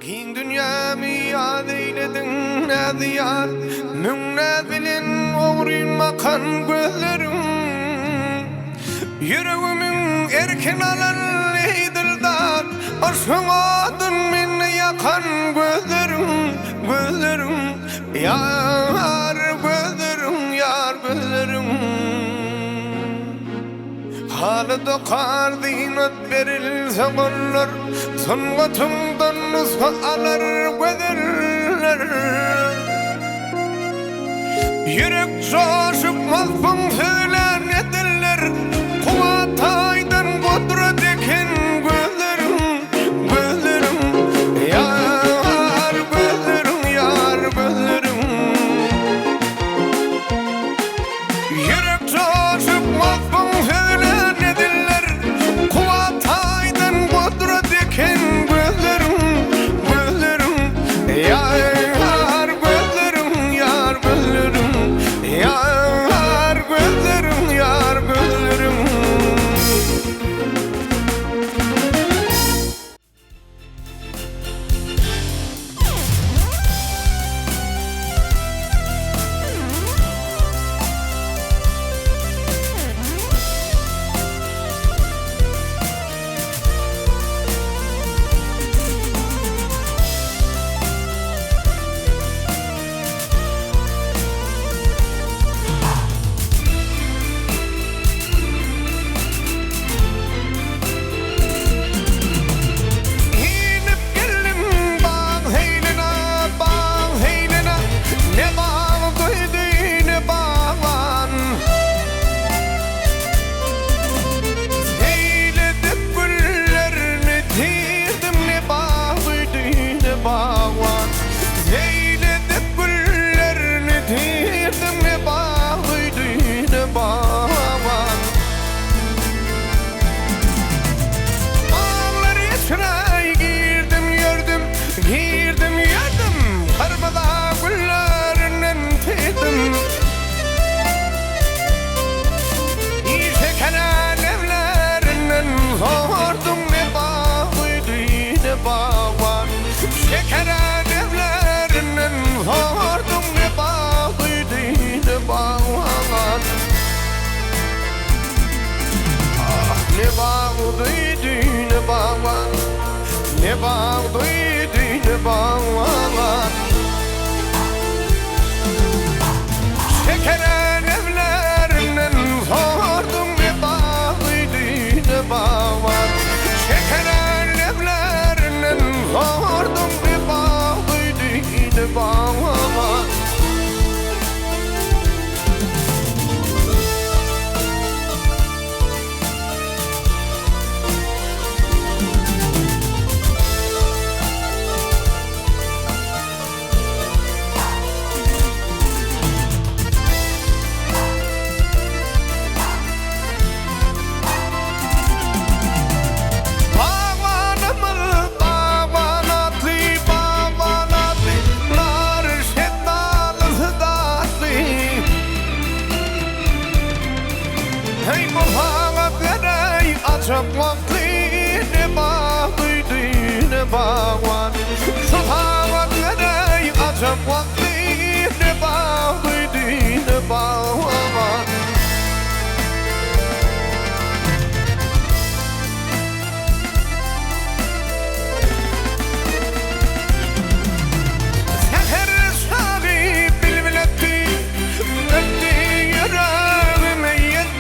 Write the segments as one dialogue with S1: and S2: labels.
S1: King dünyamı yad eyledin nadiyar Münnadilin uğrin makan gözlerim Yüreğimin erken alan eydildar Aşkın adın beni yakan gözlerim Yar gözlerim Halı dokar dinat verilse gollar Sangatımdan nusha alır gözler Yürek coşukmaz fıngılar nedirler Kuvataydan kudret eken gözlerim Yar gözlerim Yürek coşukmaz fıngılar nedirler Kuvataydan kudret eken gözlerim Yar gözlerim Ne bağlıydı ne bağlar Şekeren evlerinden sordum ne bağlıydı ne bağlar Şekeren evlerinden sordum ne bağlıydı ne bağlar Çok vakti ne bağlıydı ne bağlar Şu havakları acap vakti ne bağlıydı ne bağlar Seher sahip bilmeletti Ötti yüreğime yetti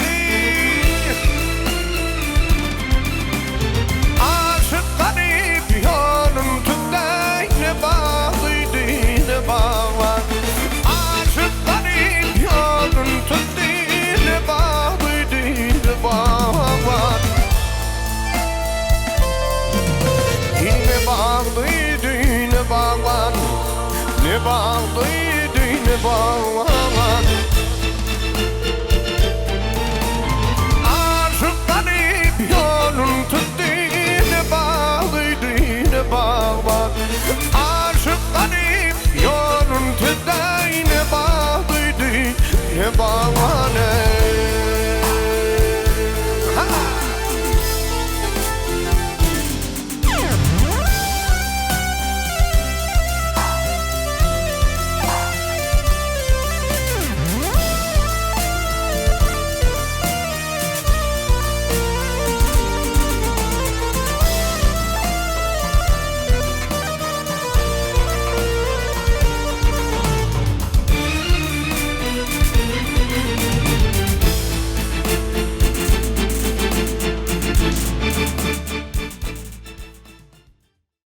S1: Ne bağlıydı ne bağlar Aşıkları yolun tuttu Ne bağlıydı ne bağlar